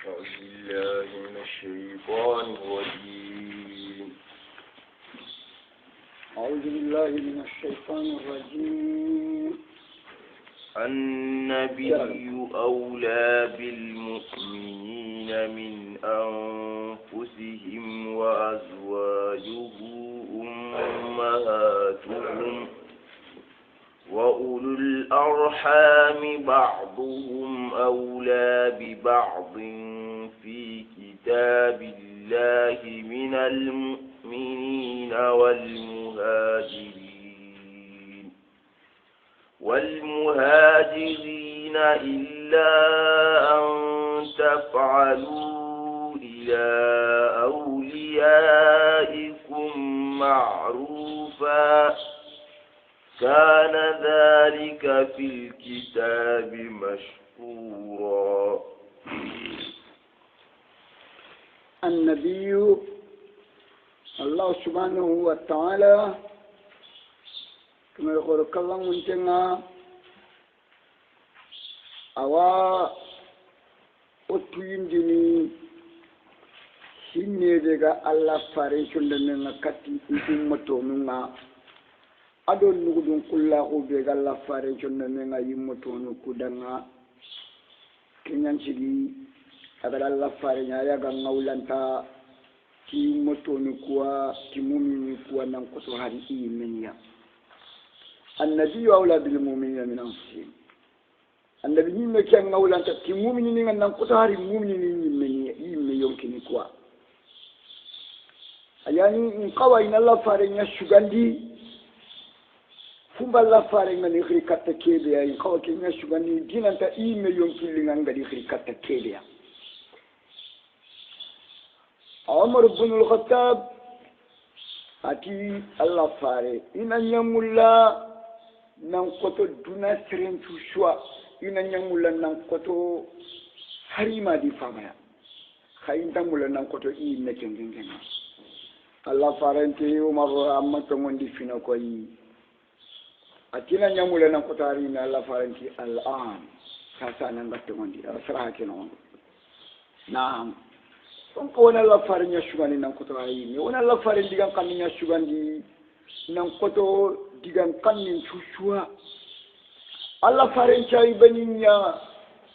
أعوذ بالله من الشيطان الرجيم أعوذ بالله من الشيطان الرجيم. النبي أولى بالمؤمنين من أنفسهم وأزواجه أمهاتهم وأولو الأرحام بعضهم أولى ببعض في كتاب الله من المؤمنين والمهاجرين إلا أن تفعلوا إلى أوليائكم معروفا كان ذلك في الكتاب مشهورا. النبي الله سبحانه وتعالى كما يقول كلام منتنا أوا أتوين دني سيني دعا الله فاريشون دمنا كتي إمتو منا adon nugudun kullahu be galla fare jonne menga yimmoto no kudanga kinyan sigi agada alla fare nya ya ga ngawlanta ti moto ni kuwa ti mumini kuwa nan ko to hari imeniya annabi awla bil mu'minina min anfusihim annabi ni me kyan ngawlanta ti mumini ni nan ko to hari mumini ni imeniya imme yonkini kuwa ayani in qawaina alla fare nya shugandi fumba la fare ngani khiri katta kebe ya in kawa kenya shugani dinanta ime yonkili ngadi khiri katta kebe ya Umar ibn al-Khattab ati Allah fare ina nyamulla nan koto duna sirin tushwa ina nyamulla nan koto harima di famaya khayin tamulla nan koto ime kengengen Allah fare nti Umar amma to ngondi fina ko yi atina nyamule na kotari na Allah faranti al'an sasa nan gatte ngondi asra kino naam on ko wona Allah faranya shugani nan kotari ni wona Allah faran digan kan nya shugandi nan koto digan kan nin chuchua Allah faran chai baninya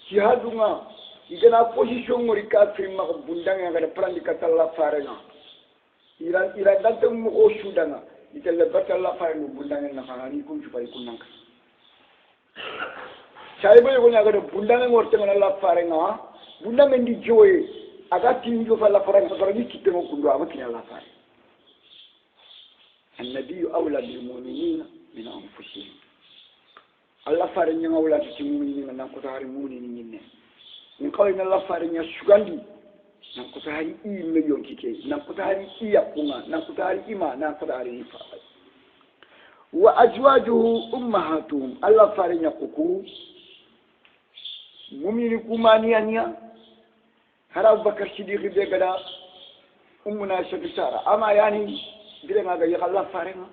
jihadunga igana position ngori kafir ma bundanga ngada prandi kata Allah faranya ira dante mo ko shudanga itelle batalla fayno bundangen na xana ni kum ci fay kunanka say bay ko nyaga do bundangen worte ngana la fare nga bundangen di joye aga tinjo fa la fare ko ni kitte mo kundo ama kina la fare annabi awla bil mu'minina min anfusihim alla fare nyanga wala ci mu'minina nan ko taari mu'minina ni ni kawina la fare nya sugandi nan ko taari imme yonkike nan ko taari iyakunga nan ko taari ima nan ko taari ifa wa azwajuhu ummahatuhum Allah farinya kuku mumini kumaniania hara Bakar Siddiq be gada ummuna Sara ama yani dire ma ga ya Allah faringa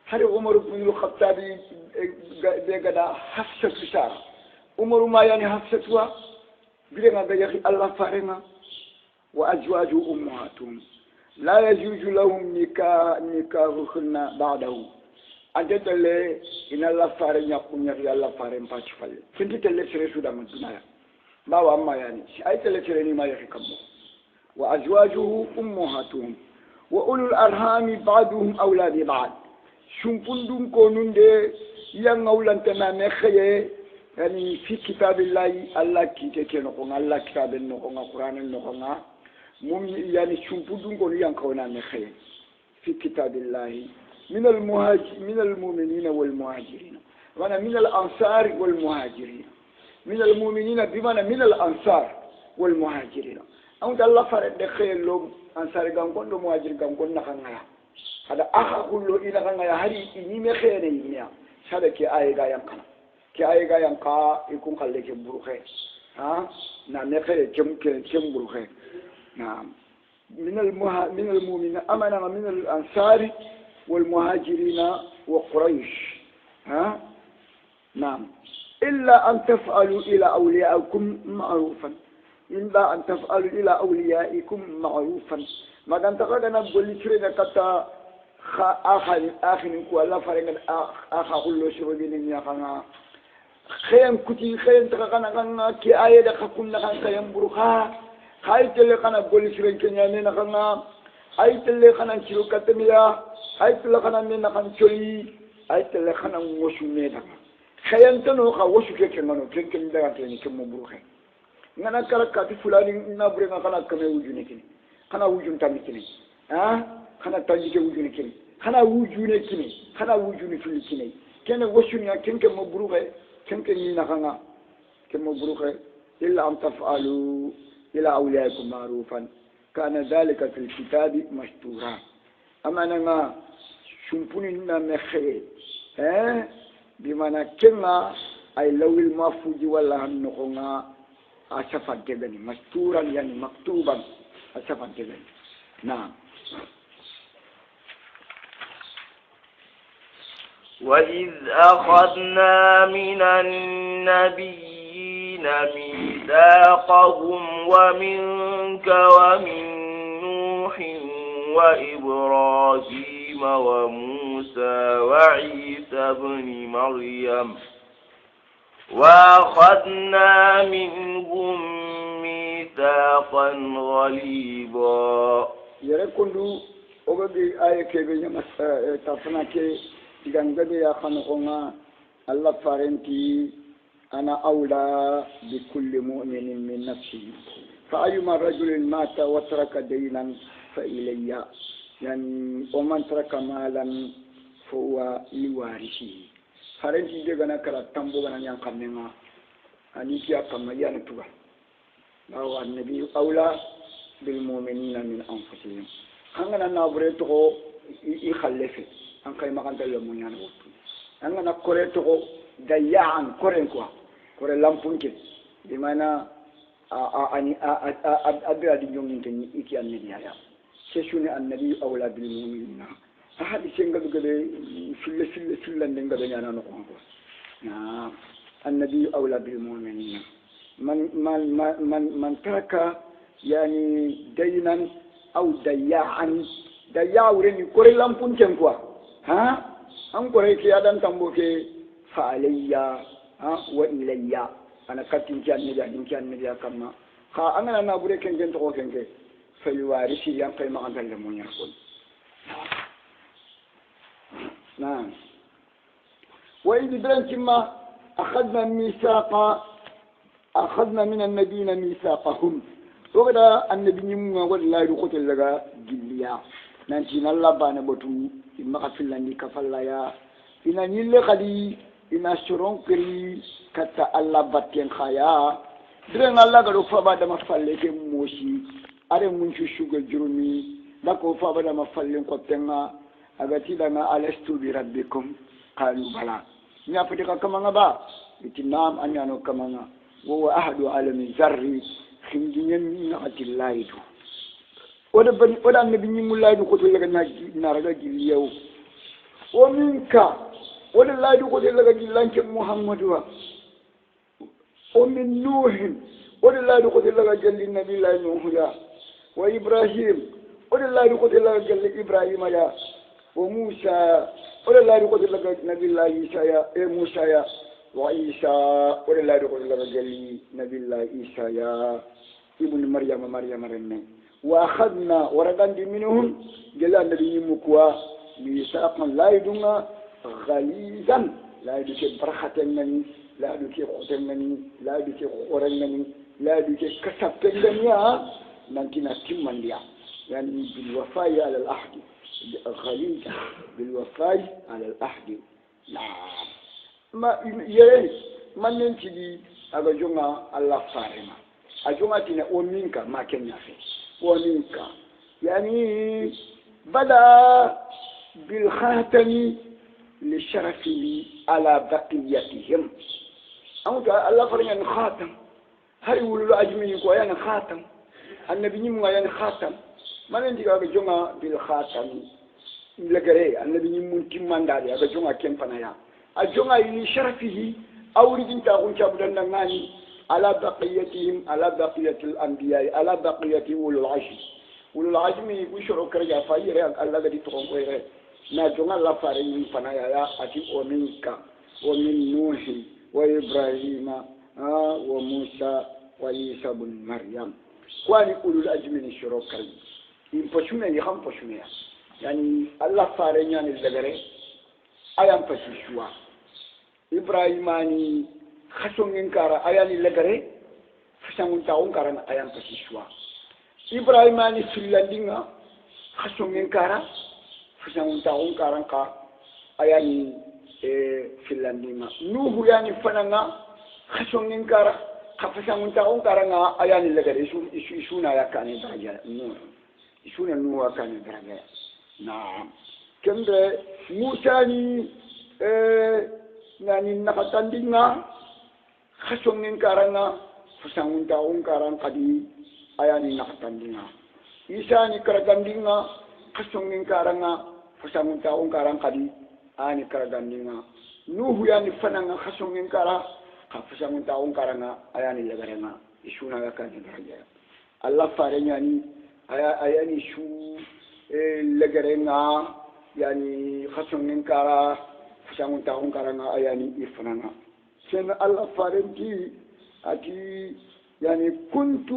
hari Umar ibn al-Khattab be gada Hafsa Sara Umar ma yani Hafsa tuwa dire ma ga ya Allah faringa وأزواج أمهاتهم لا يجوز لهم نكاحهن بعده أجد الله إن الله فارن يقوم يغي الله فارن باشفل كنت تلسري سودا من دنيا ما وأما يعني أي تلسري ما يحكمه وأزواجه أمهاتهم وأولو الأرحام بعضهم أولى ببعض شنفندون كونون دي yang aulan taname khaye yani fi kitabillahi Allah kiteke no ko Allah kitaben no ko Qur'anen no ko mum yani chumpudun ko yang kawna me khaye fi kitabillahi min al-mu'minina wal muhajirin wana min al-ansar wal muhajirin min al-mu'minina bimana min al-ansar wal muhajirin am Allah fare de khaye lo ansar gangon do muhajir gangon na khanga hada akha kullu ila khanga hari ni me khaye ne niya sada ke ay ga yankana ke ay ga yanka ikun khalle ke burukhe ha na me khaye kem burukhe نعم من المؤمنين أمنا من الأنصار والمهاجرين وقريش ها نعم إلا أن تفعلوا إلى أوليائكم معروفا إلا أن تفعلوا إلى أوليائكم معروفا ما كان تقدنا بقول لي كتا آخر كوالا فرنا آخر كل شيء بيني يا خنا خيم كتي خيم تكنا كنا كي آية كنا كنا خيم بروخا هاي تلي كنا بقول لي كنا نينا كنا هاي تلي كنا نشيل كتميا هاي تلي كنا نينا كنا شولي هاي تلي كنا وشو نينا خيم تنو خا وشو كنا كنا دعنا كنا بروخا ngana kala kati fulani na burenga kana kame wujune kini kana wujun tammi kini kana tanjike wujune kini kana wujune kini kana wujune fili kini kene wosunya kenke mabruge kenke ni nakanga ke mabruge illa am taf'alu ila awliyaikum ma'rufan kana dhalika fil kitabi mastura amana nga shumpuni na mekhe bimana kenga ay lawil mafuji wala hannokonga أشفت جبني مستورا يعني مكتوبا أشفت جبني نعم وإذ أخذنا من النبيين ميثاقهم ومنك ومن نوح وإبراهيم وموسى وعيسى بن مريم وأخذنا منهم ميثاقا غليظا يركض أوبي آية كبيرة تفنى كي يعنقد يا خنقنا الله فارنتي أنا أولى بكل مؤمن من نفسه فأيما رجل مات وترك دينا فإلي يعني ومن ترك مالا فهو لوارثه farenti de gana kala tambo gana nyang kamenga ani kiya kamaya na tuwa bawa annabi aula bil mu'minina min anfusihim hangana na bure to i khalefe an kay makanta yo munya na wutu hangana kore to dayaan kore kwa kore lampunke di mana ani adra di nyongin tan iki annabi ya sesune annabi aula bil mu'minina ahadi senga dugade fille ndenga danyana no ko na annabi awla bil mu'minin man taraka yani daynan aw dayyan dayawreni kore lampun ken quoi an kore ke adan tambo ke fa alayya wa ilayya ana katin ki annabi kamma ha angana na bure ken to ko ken ke fa yuwarisi yan fay ma andal mo nyar ko نعم وإذ برنكما أخذنا من النبيين ميثاقهم وقد النبي يمنا والله يقتل لك جليا نانتينا الله بانا بطو إما قفل لني كفل يا إنا نيل قدي إنا شرون كري كتا الله باتين خايا درن الله قدو فابا دما فالك موشي أرى منشو شوغ جرمي لكو فابا دما فالك قتنا agati danga alastu bi rabbikum qalu bala nya patika kamanga ba bitinam anyano kamanga wa ahadu alami zarri khindingen ni atilaitu oda nabi ni mulaidu ko to laga na raga giliyo o minka oda laidu ko to laga gilanke muhammadu wa o min nuhin oda laidu ko to laga jalli nabi la nuhu ya wa ibrahim oda laidu ko to laga jalli ibrahim ya وموسى ولا لا يقول لك نبي الله عيسى موسى يا وعيسى ولا لا يقول لك نبي الله عيسى يا ابن مريم رنة وأخذنا ورغند منهم جل النبي مكوا ميثاقا لا يدونا غليظا لا يدوك برختنني لا يدوك خدنني لا يدوك خورنني لا يدوك كسبتنني نانتنا كمانديا يعني بالوفاء على العهد غليظ بالوفاء على العهد نعم ما يري من ننتي أجونا الله فارما أجونا تنا أمينك ما كنا فيه أمينك يعني بدأ بالخاتم لشرفه على بقيتهم أنت الله فرنا خاتم هاي ولو أجمعين كويان خاتم النبي نمو يعني خاتم ما ننتي أجونا بالخاتم لغري النبي نمو تمان داري أجونا كم فنايا أجونا لشرفه أولي جنتا أقول شابدان نغاني على بقيتهم على بقية الأنبياء على بقية أولو العزم أولو العزم يشعروا كرجع فايرة الله قد تقوم غيره ناجون الله فارين فنايا يا أتي ومنك ومن نوح وإبراهيم وموسى وعيسى بن مريم كواني أولو العزم يشعروا كرجع ينفشون يخم فشون يعني الله فارين يعني الزجرة أيام فشوا إبراهيماني خشون إنكارا أيام الزجرة فشامون تاون كارن أيام فشوا إبراهيماني سلندينا خشون إنكارا فشامون تاون كارن كا أيام سلندينا نوح يعني فنانا خشون إنكارا خفشامون تاون كارن أيام الزجرة يشونا يا كاني درجة نوح يشونا نوح كاني درجة نعم كم موسى يعني نقطندينا خشون كارنا فسانون تاون كارن قدي أياني نقطندينا إيساني كردندينا خشون كارنا فسانون تاون كارن قدي أياني كردندينا نوح يعني فنانا خشون كارا فسانون تاون كارنا أياني لغرنا يشونا يكاني درجة الله فارنياني أياني شو لغرنا يعني خشون كارا فسامون تاون كارنا أياني إفنانا سن الله فارنتي أتي يعني كنت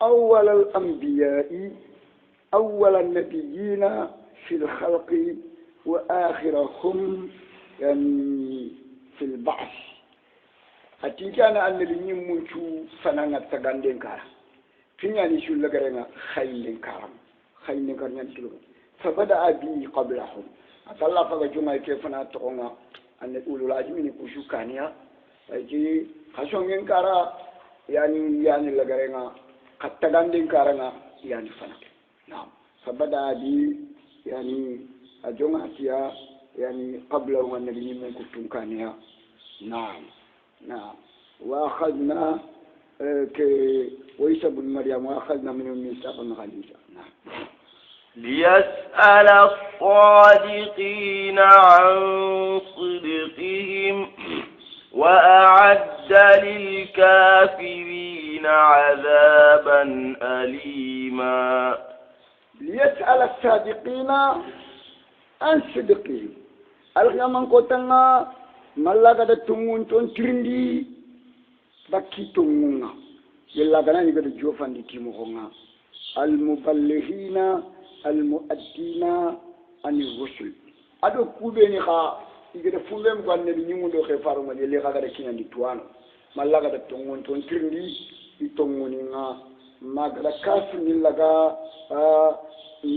أول الأنبياء أول النبيين في الخلق وآخرهم يعني في البعث أتي كان النبي منشو فنانا تغاندين كارا فين يعني شو لغرنا خيلين كارم خيلين كارنا تلو فبدأ بي قبلهم أتلا فجمع كيفنا تقونا أن أولو العزم يكشوا كانيا أيكي خشون ينكارا يعني لغرنا قد تغاندين كارنا يعني فنا نعم فبدأ بي يعني أجمع كيا يعني قبله النبي من كتم كانيا نعم وأخذنا وعيسى بن مريم وأخذنا منهم ميثاقا غليظا نعم ليسأل الصادقين عن صدقهم وأعد للكافرين عذابا أليما ليسأل الصادقين عن صدقهم الغمان كوتنا ملاك تمون تنترندي بكي تمونا يلا غنا نيغا جوفان دي تيموغنا المبلغين المؤدين عن الرسل ادو كوبيني خا يغدا فومبم غان نبي نيمو دو خفارو ما لي خاغا كينا دي توانو مالاغا دا تونغون تون ترندي دي تونغونينا ماغدا كاس نيلاغا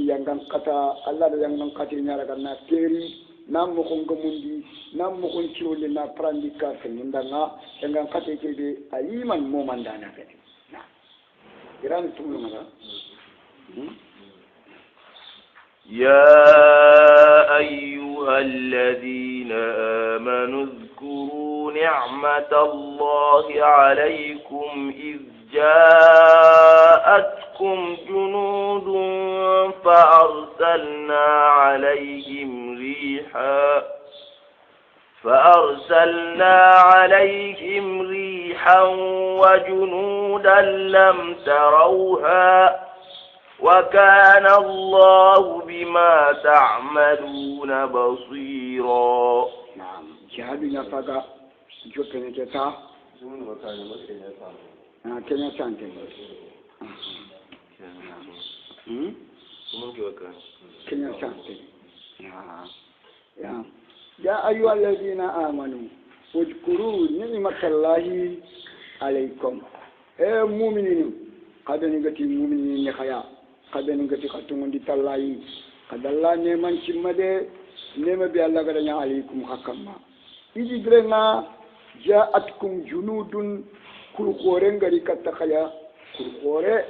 يانغان كاتا الله دا يانغان كاتي نياراغا نا تيري nam mo ko ngomundi nam mo ko ciwle na prandi ka fenindanga yangam kate kebe ayiman mo mandana kete na iran tumlu mala يا أيها الذين آمنوا اذكروا نعمة الله عليكم إذ جاءتكم جنود فأرسلنا عليهم ريحا وجنودا لم تروها وكان الله بما تعملون بصيرا. نعم جهادنا فقا جوكنا جتا كنا سانتين كنا سانتين يا أيها الذين آمنوا اذكروا نعمة الله عليكم مؤمنين قد نغتي مؤمنين خيا قد نغتي خاتم دي تلاي قد الله نعمان شمده نعمة بي الله قد عليكم حكما يجي غرنا جاءتكم جنود كل قورن غري كتخيا كل قوره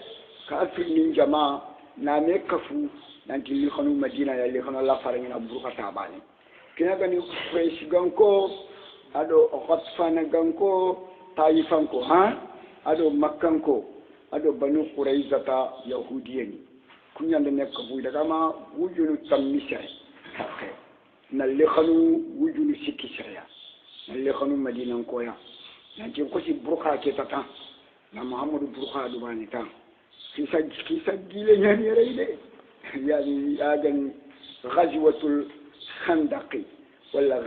كافر من جماعه نامي كفو نانتي لي خنو مدينه يلي خنو الله فرنا بروكا تاباني kina gani fresh ganko ado okotfana ganko taifanko ado makkanko ado banu quraizata yahudiyeni kunyande nek buida kama wujunu tammisay hakke na le khanu wujunu sikisaya na le khanu madina ko ya nanti ko si burqa ke tata na muhammadu burqa du bani ta kisa gile nyani reide yani agan ghazwatul khandaqi wala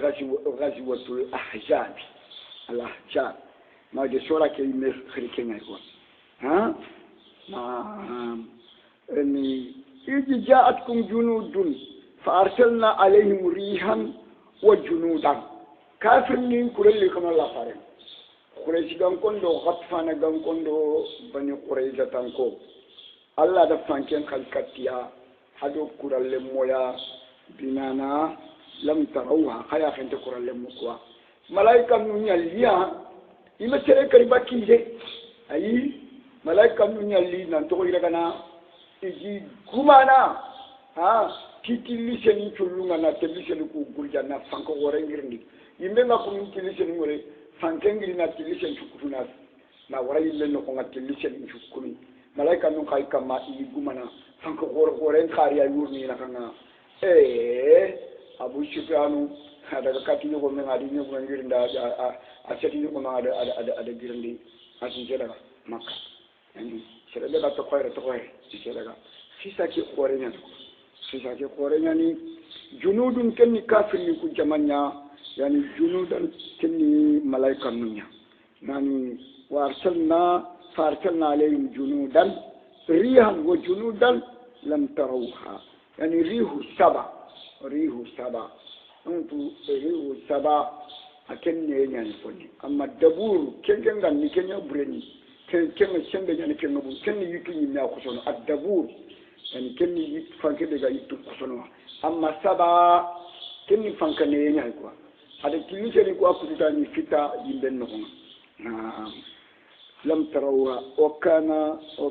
ghazwatul ahzab al ahzab ما دي سورة كلمة خريكين يقول ها ما إني إذ جاءتكم جنود فأرسلنا عليهم ريحا وجنودا كافرين كل كما الله فارم قريش كان كندو غطفان كان كندو بني قريش تانكو الله دفن كان خلقتيا هذا كرال مويا بنانا لم تروها خيا خنت كرال مكوا ملائكة من يليا ima tere kariba kije ayi malaika nu nyalli nan to ira kana iji kumana ha kitili sen chulunga na tebisen ku gurja na fanko gore ngirndi yimbe ma ko kitili sen ngore fanke ngiri na kitili sen chukufuna na wari le no ko kitili sen chukuni malaika nu kai kama iji kumana fanko gore khari ay wurni na kana abu shufyanu daga kati ko men adi ni ko ngirnda a seti ko ma ada girndi asin jela makka andi sere daga to koyre ci daga sisa ki korenya ni junudun kenni kafir ni ku jamanya yani junudan kenni malaika nunya nani farsalna alayhim junudan rihan wa junudan lam tarawha yani rihu saba antu rihu saba aken ne nyani fonni amma daburu kenken ganni kenya bureni kenken sembe nyani kenno bu kenni yitu ni na ko sono ad-dabur yani kenni yit fanke daga yitu ko sono amma saba kenni fanka ne nyani ko ada kilise ni ko akuta ni fita yimben no ko lam tarawha wa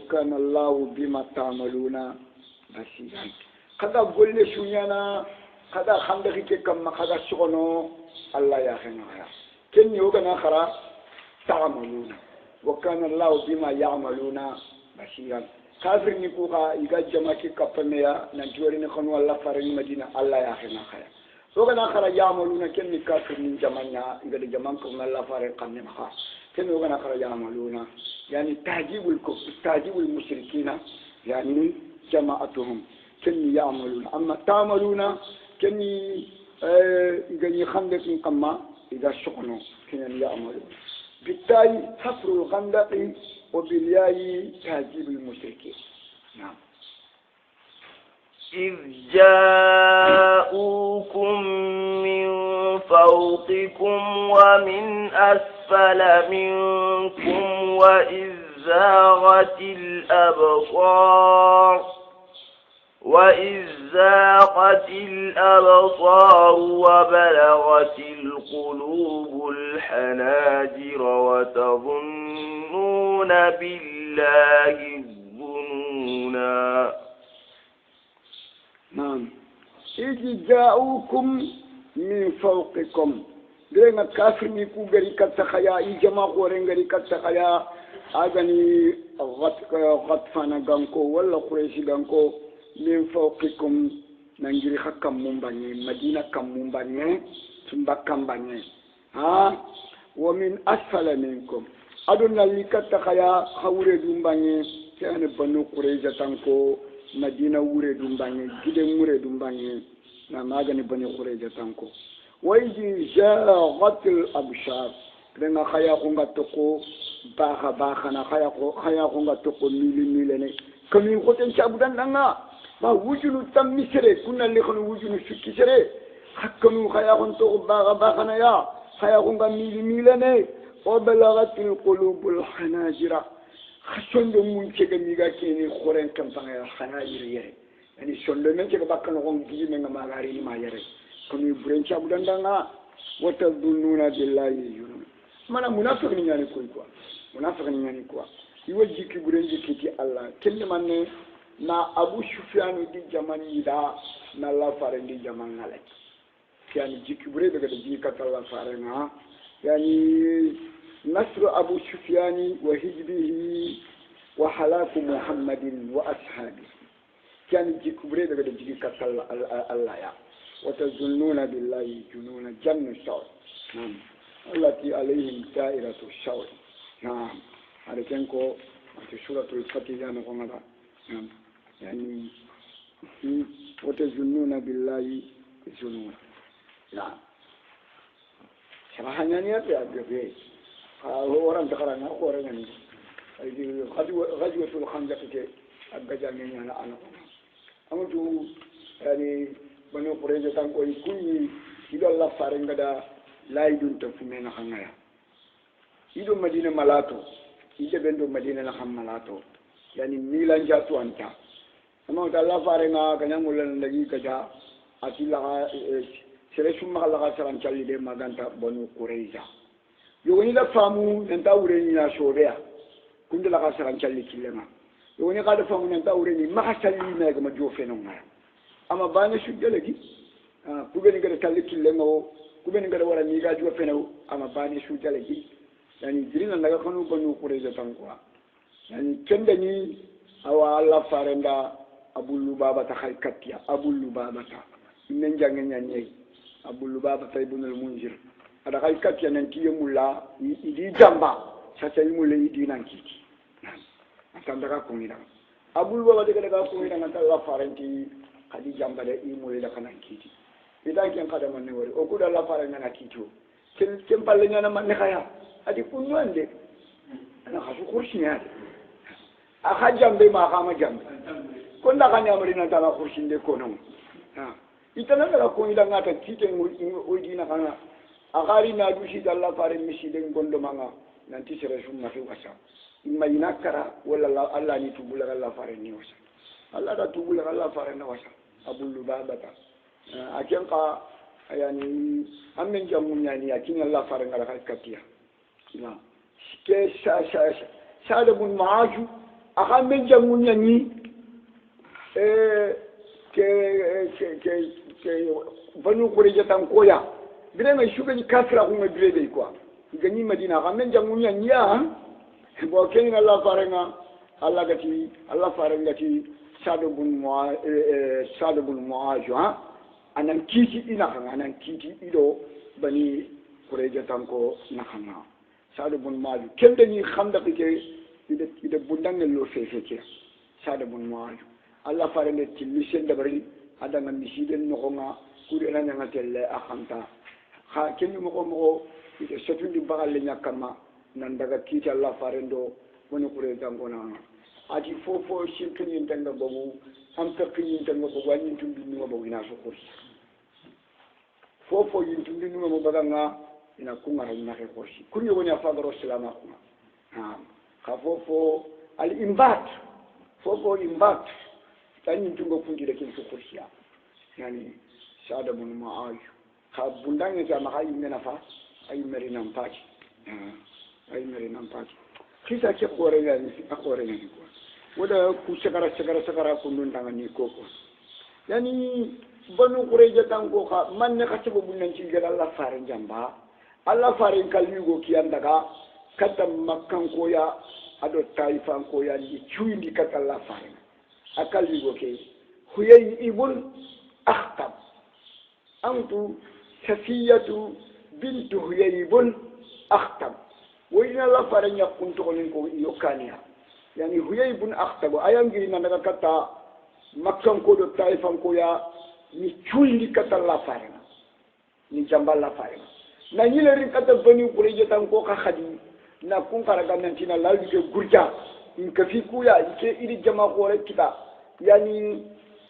kana Allah bima ta'maluna basiran kada golle shunyana kada khandaki ke kam kada shono Allah ya khana ya kenni o kana khara ta'maluna wa kana Allah bima ya'maluna basiran kafir ni ko ga iga jamaki kapane ya nan jori ni khon wala farin madina Allah ya khana khaya o kana khara ya'maluna kenni kafir ni jamanya iga de jaman ko Allah farin qanni kha kenni o kana khara ya'maluna yani tajibul mushrikina yani jama'atuhum kenni ya'maluna amma ta'maluna كني يغني خندق قما إذا شقنوا كنا يعملون بالتالي حفر الخندق وبالياء تهجيب المشركين نعم إذ جاءوكم من فوقكم ومن أسفل منكم وإذ زاغت الأبصار وبلغت القلوب الحناجر وتظنون بالله الظنونا نعم إذ جاءوكم من فوقكم دينا كافر نيكو غري كتخيا إجماع غورين غري كتخيا أغني غطفانا غانكو ولا قريشي غانكو من فوقكم نانجري حكم مباني مدينة كم مباني تنبا كم باني ومن أسفل منكم أدونا لكتخيا خوري دنباني كان بنو قريجة تنكو مدينة وري دنباني جدن وري دنباني نماغني بنو قريجة تنكو ويجي جاغت الأبشار لنا خيا قنغا تقو باخا نا خيا قنغا تقو ميلي كم يقولون شابدان لنا ما وجنو تم مسره كنا اللي خلو وجنو شكي سره حكموا خياغن تو باغنا يا خياغن ميلاني وبلغت القلوب الحناجر خشون دو منشك ميغا كيني خورين كم فانا الحناجر يري يعني شون دو منشك باكنا غن جي من مغاري ما يري كنو برين شابدان دانا وتظنون بالله يجنون مانا منافق نياني كوا يوجي كبرين جي الله كلمة na Abu Sufyan di zaman ida na la farendi zaman ngale yani jikibre daga da jika Allah farenga yani nasru Abu Sufyan wa hijbihi wa halaku Muhammadin wa ashabihi yani jikibre daga da jika Allah ya wa tazunnuna billahi jununa jannu saw التي عليهم دائرة الشر نعم هذا كنكو في سورة الفتح نعم يعني وتظنون بالله الظنون نعم سبحان الله يا أبي هو orang sekarang aku orang ini غزوة الخندق ke agajanya anak-anak amu tu yani banu Quraiza tan ko kunni ido Allah farenga da laidun ta fumena hangaya ido Madina malato ide bendo Madina na ham malato yani milan jatu anta amma ta Allah farenga kanya mulan ndagi kaja atila sere summa Allah ka saran challi de maganta banu Quraiza yogoni la famu nta ureni na shobea kunde la ka saran challi kilema yogoni ka da famu nta ureni ma ka challi na ga ma jofe no ngaya ama bana sujjalegi kubeni ngada talli killengo kubeni ngada wara ni ga jofe no ama bana sujjalegi yani dirina daga kanu banu Quraiza tan quoi yani kende ni awa Allah farenda Abu Lubaba ta khalkatiya Abu Lubaba ta inen jange nyanye Abu Lubaba ta ibn al-Munzir ada khalkatiya nan tiye mulla idi jamba sa tay mulla idi nan kiti atan daga ko ni daga Abu Lubaba daga ko ni daga Allah farenti kadi jamba de i mulla da kanan kiti idan ken kada man ne wori o kuda Allah farenta na kito ken palle nyana man ne khaya adi kunwande ana khasu kursinya akha jambe ma kama jambe konda kan yamarina tala kursinde kono itana ngala ko ila ngata kite oidina kana akari na dushi dalla pare miside gondo manga nanti sere summa fi wasa imma inakara wala Allah ni tubula Allah pare ni wasa Allah da tubula Allah pare na wasa Abu Lubaba ta akenka yani amen jamun yani akin Allah pare ngala katiya na ke sa da bun maaju aka men jamun yani ke banu Qurayza tan koya bire mai shugani kafira kuma bire dai kwa gani Madina aka men jamun yani ya bo ken Allah farenga Allah gati Allah farenga ti sadu bun muaju ha anan kiti ina kan anan kiti ido bani Qurayza tan ko nakana sadu bun muaju kende ni khamda ke ida bundangel lo fefeke sadu bun muaju Allah farene tilisen dabari adanga misiden nokonga kurena nyanga telle akhanta ha kenni mo ite setundi bagalle nyakama nan daga kiti Allah farendo woni kure gangona ati fofo shirkini tanga bobu am takini tanga bobu ani tumbi ni mo ina sokori fofo yintumbi ni mo baganga ina kunga ina ke koshi kuri woni afagaro salama kuma ha fofo al imbat fofo imbat tani tungo fundi de kin sukursiya yani sada mun ma'aj ha bundange ta ma hayi mena fa ay meri nan paki ay meri nan paki kisa ke kore ya ni akore ni ko wada ku sagara ko nun tanga ni koko yani banu Qurayza tan ko ka man ne ka tibo bunnan ci gala Allah farin jamba Allah farin kalmigo ki andaga kata makkan ko ya ado taifan ko ya ni cuindi kata Allah farin akal yugo ke huyay ibn akhtab antu safiyatu bintu huyay ibn akhtab wayna la faranya kuntu ko yokania yani huyay ibn akhtab ayangi na daga kata makkan ko do taifan ko ya ni cuindi kata la farina ni jambal la farina na yileri kata bani Qurayza tan ko ka khadi na kun karaga nan tina lalbi ke gurja in ka fi kuya ike iri jama ko kita yani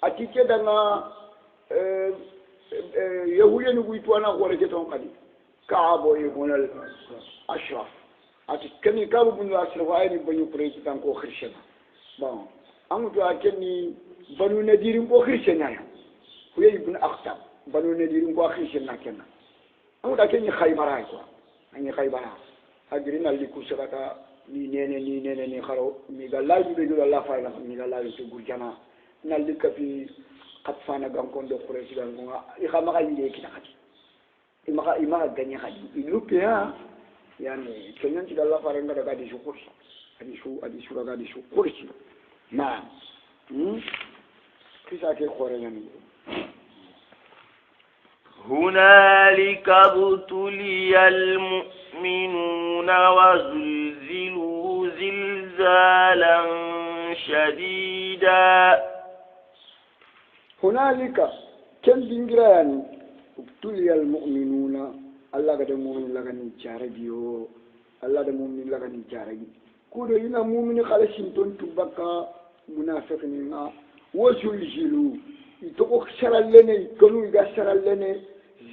atike danga yahuye ni guitwana ko reke ton kadi kaabo ibn al ashraf ati kani kaabo ibn al ashraf ay ni bani Qurayza tan ko khirshana bon amu to akeni banu nadir ko khirshana ya huyay ibn akhtab banu nadir ko khirshana kenna amu da keni khaybara ko ani khaybara agirina liku sabata ni nene ni kharo mi galaji be do Allah fa mi galaji to gurjana na likka fi qatfana gankon do Quraysh gangonga I khama ga yide kita khati ima ganya khadi ilupe ha yani kenyan ti Allah fa ranga daga di syukur adi suraga di syukur na kisah ke khore yani هنالك ابتلي المؤمنون وزلزلوا زلزالا شديدا. هنالك كم دينغراني ابتلي المؤمنون الله قد مؤمن لغني جاربيو الله قد مؤمن لغني جاربي كودو ينا مؤمن خالصين تون تبقى منافقين وزلزلوا يتوقع شرال لنا كانوا يغا شرال لنا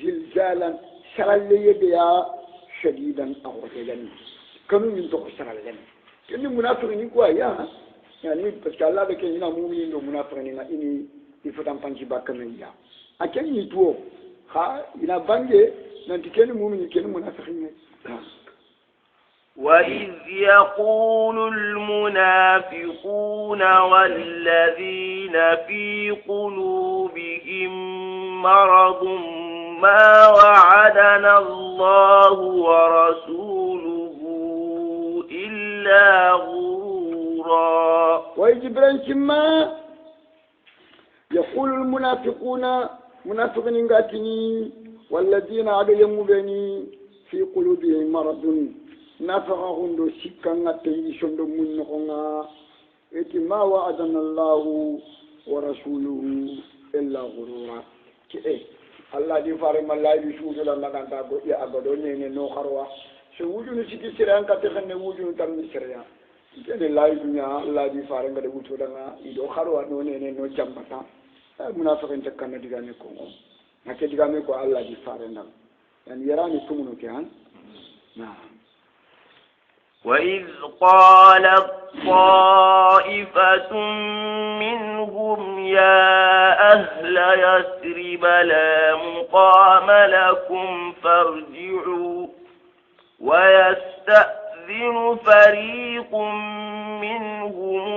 زلزالا شرال ليبيا شديدا أغرقا كانوا يتوقع شرال لنا كأني منافقين كوا يا يعني بس الله بك ينا مؤمنين ومنافقين إني يفتح بانجي باكمية أكن يتوه ها إلى بانجي نانتكين مؤمن كن منافقين. وإذ يقول المنافقون والذين في قلوبهم مرض ما وعدنا الله ورسوله إلا غرورا. ويجبرن ما يقول المنافقون منافقين قاتني والذين عليهم بني في قلوبهم مرض نافقهم دو سكان تيشون دو منقنا اتي ما وعدنا الله ورسوله الا غرورا كي الله دي فارم الله يشوف لنا كان تاغو يا ابدو ني نو خروا سو وجو سيكي سيران كاتخن وجو تام سيريا كده لا يدنيا الله دي فارم غدو وتو دنا يدو خروا نو ني نو جامبتا منافقين تكنا ديغاني كو نكي ديغامي كو الله دي فارنا يعني يراني تمنو كان نعم. وإذ قالت طائفة منهم يا أهل يثرب لا مقام لكم فارجعوا ويستأذن فريق منهم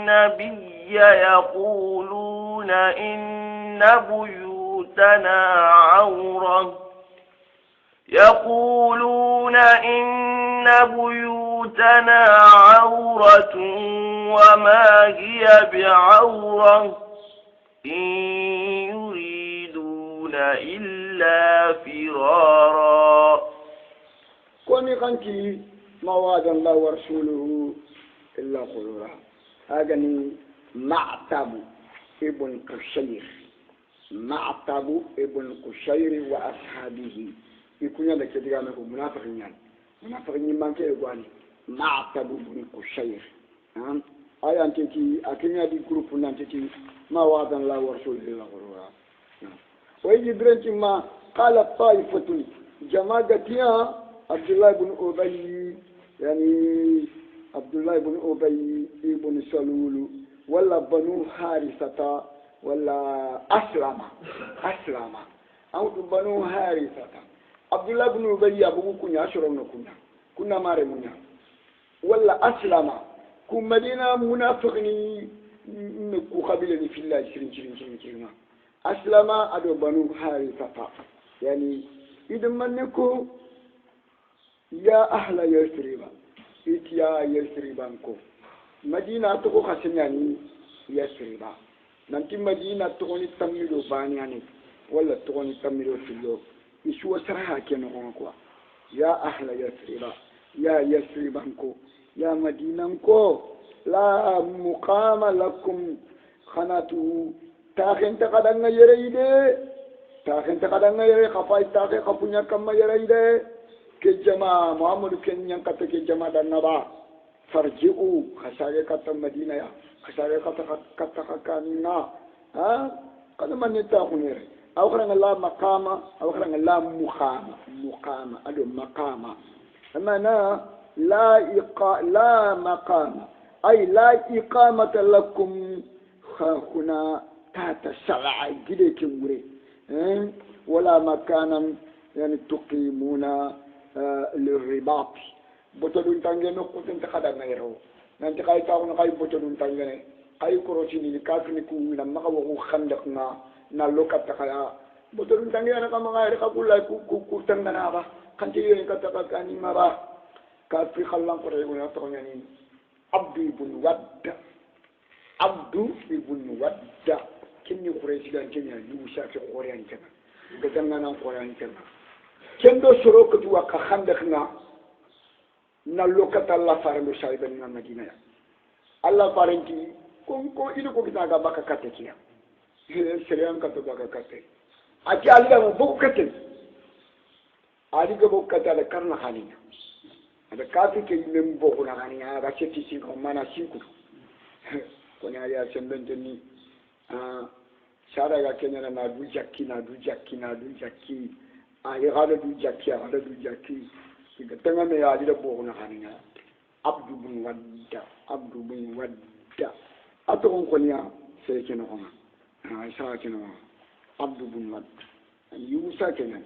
النبي يقولون إن بيوتنا عورة وما هي بعورة إن يريدون إلا فرارا. كوني قنتي ما وعد الله ورسوله إلا غرورا. أغني معتب ابن قشير معتب ابن قشير وأصحابه يكون لك ديغامكو منافقين منافقين مانكي يغواني معتب ابن قشير أي أنتي أكينيا دي جروب نانتي ما وعد الله ورسوله إلا غرورا. ويجي برنتي ما قال الطائفة جماعتها عبد الله بن أبي يعني عبد الله بن أبي بن سلول ولا بنو حارثة ولا أسلم أو بنو حارثة عبد الله بن أبي أبو كنيا أشرنا كنا مارمنا ولا أسلم كم مدينة منافقني نكو قبيلة في الله شرين أسلم أدو بنو حارثة يعني إذا منكو يا أهل يثرب إتيا يثربانكو مدينة تكو خسنياني يثرب نانتي مدينة تكوني تميلو بانياني ولا تكوني تميلو فيلو يشوى سرها كنغنكو يا أهل يثرب يا يثربانكو يا مدينة لا مقام لكم خناتو تاخن تقدن يريده تاخن تقدن يري خفاي تاخن خفنيا كما يريده كجماعة محمد كنيان كتا كجماعة دنبا فرجعوا خسارة كتا مدينة يا خسارة كتا كانينا قد من يتاخنير أو خرنا لا مقام أو خرنا لا مقام أدو مقام أما لا مقام أي لا إقامة لكم هنا تحت الشرع جديك مري ولا مكانا يعني تقيمون للرباط بطلون تانجي نقول انت خدا غيره نانت قاي تاون قاي بطلون تانجي قاي كروتيني كافني كو من ما هو خندقنا نالوكا تخيا بطلون تانجي انا كما غير كقول لك كو تنغنا با كانتي يين كتاكا كاني ما با كافي خلان قريبو يا يعني عبد بن ود عبد بن ود كني قريش كان كني يوشا في قريان كذا gadanga nan qoran kenna kendo soro ko tuwa ka khandakna na lokata Allah farando shaiban na Madina ya Allah faranti ko ino ko kita ga baka kate kiya seriyan ka to baka kate ati aliga mo boko kate aliga boko kate ala karna khalinya ada kafi ke mem boko na khalinya ga cheti si ko mana siku ko nya ya sembenteni shara ga kenya na du jakki ya hada du jakki ga tanga me ya aliga boko na khalinya abdu bin wadda atokon konya sai kina homa isa kina abdu bin wadda yusa kina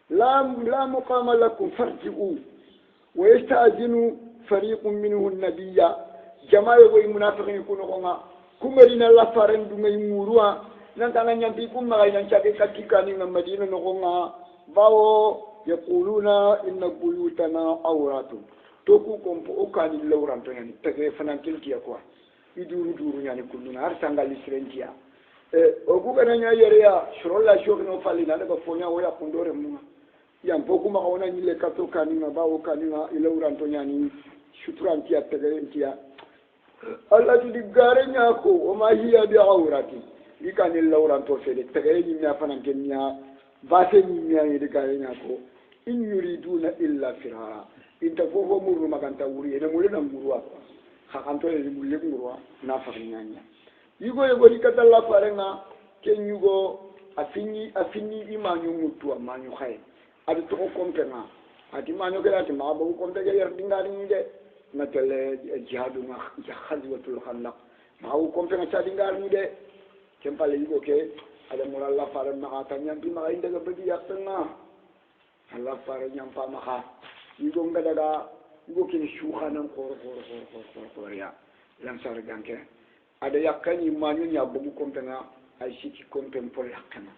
la muqama lakum farji'u wa yasta'zinu fariqun minhu an-nabiyya jama'a wa munafiqin kuno konga kumarina la faran du ngay murua nan tanga nyampi kum ma yan chabe kakikani na Madina no konga bawo yaquluna inna buyutana awratun to ku kompo o kani lawran to yani tege fanan keltiya quoi iduru yani kulluna har sangal isrentia o ku kana nya yereya shrolla shoki no fali na daga fonya waya kundore mu yam poku ma ona nyile kato kani na bawo kani na lawran to yani shutrantia tege entia Allah di garenya ko o ma hiya bi awrati ikani lawran to fele tege ni nya fanan kenya base ni nya ni de garenya ko in yuriduna illa firara inta fofo muru maganta wuri ene mulena murwa hakanto e mulle murwa na fakinyanya yugo e gori kata la farenga ken yugo afini imanyu mutu amanyu khay adi to kompena adi manyo gela ti ma bo kompe ge yer dingari nde na tele jihadu ma jahadwatul khandaq ma ko kompena cha dingari nde kempale yugo ke ada mulalla farenga atanya bi ma inda ga bedi yakna Allah farenya pa ma yugo ngadaga yugo kini shukhana kor ya lansar ganke ada yakani manyu nya bugu kompena ay siki kompen pol yakana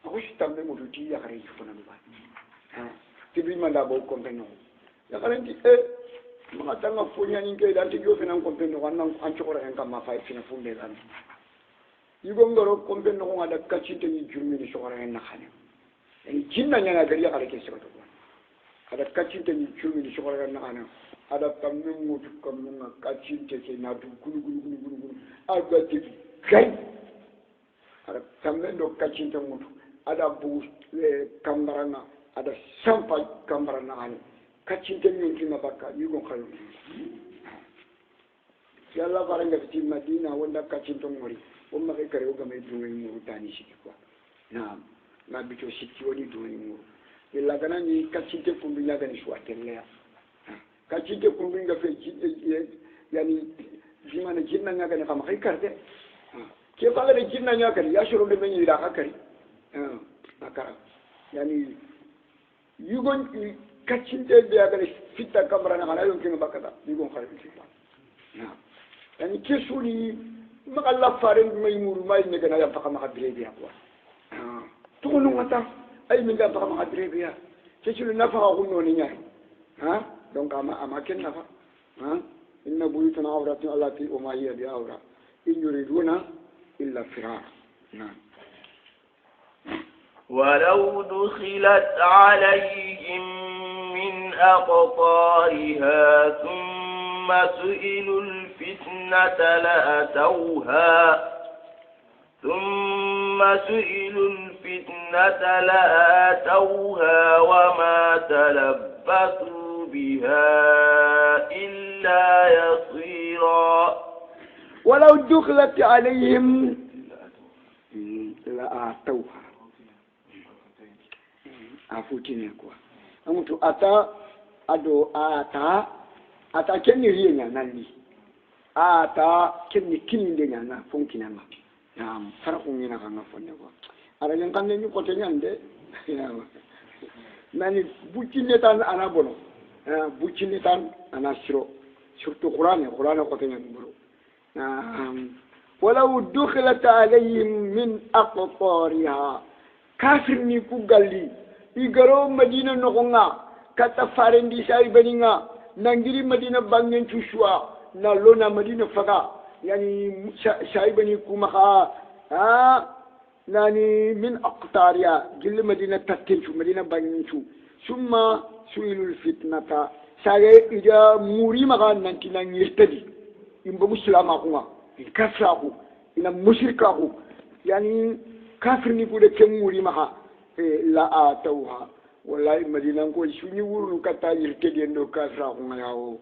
ako shitambe muduti ya kare fona ba tibi manda bo kompeno ya kare ti ma tanga funya ni ke dan ti yo fena kompeno wannan an chokora en kama fa fina funde dan yugo ngoro kompeno ngada kachinte ni jurmi ni chokora en nakhane en jinna nya gari ya kare ke sikato ada kacinte ni chumi ni shokora na ana ada tamme mutu kamunga kacinte ke na du gulu aga ti gai ada tamme do kacinte mutu ada bu kambarana ada sampa kambarana ani kacinte ni kina bakka yugo khalu yalla baranga ti Madina wanda kacinte ngori umma ke kare uga me dunga ni tani shi ko na bito sikki woni dunga ni illa gana ni kacinte kumbi nya gani shwa tellea kacinte kumbi nga fe yani jimana jinna nya gani kama karte ke fala de jinna nya kari ya shuru de menyi da hakari akara yani yugon kacinte de gani fitta kamra na mala yon kino bakata yugon khari fitta yani kesuni magalla faren may muru may ne gana ya fakama hadre bi akwa tunu ngata ay min da fakama hadre bi ya kesulu nafa ko noni nya donc ama ken nafa inna buyutuna awratun allati uma hiya bi awra in yuriduna illa firar ولو دخلت عليهم من أقطارها ثم سئلوا الفتنة لآتوها وما تلبثوا بها إلا يصيرا ولو دخلت عليهم لآتوها afutine kwa mtu ata kenni rienya nalli ata kenni kilinde nyana fonkinanga farqu ngina kanga fonne kwa ara yang kan ni ko tenyande nani bucine tan ana bono bucine tan ana siro surtout qur'an ko tenyan buru ولو دخلت عليهم من أقطارها كافر نيكو قالي igaro Madina nokonga kata farendi sai beninga nangiri Madina bangen tushwa na lona Madina faga yani sai beni kumaka nani min aqtariya gilli madina tattincu madina bangincu summa suilul fitnata sage ida muri maga nanti na ngirtadi imbo muslima kuma kafraku ina mushrikaku yani kafir ni kude ken muri maga la atawha wallahi madina ko sunyi wurnu kata yirtedi ndo kafraku ngayawo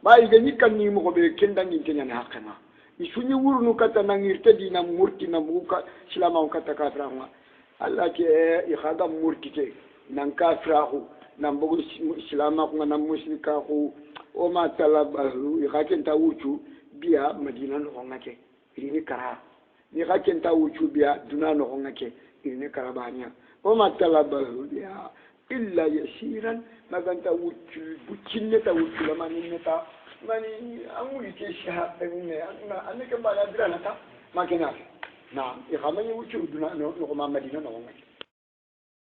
ba iga nikan ni mo be kendangi tenya hakana isunyi wurnu kata nangirtedi na murti na muka silama kata kafraku Allah ke ikhada murtite nan kafraku nan bogo islama ko nan mushrika ko o ma talabahu ikhaken ta wuchu biya madina no ngake ini kara ni khaken ta wuchu biya duna no ngake ini karabanya o ma talabahu biya illa yasiran maganta wuchu bucinne ta wuchu la mani neta mani amuli ke shahada ne anaka bala drana ta makena na ikhamani wuchu duna no madina no ngake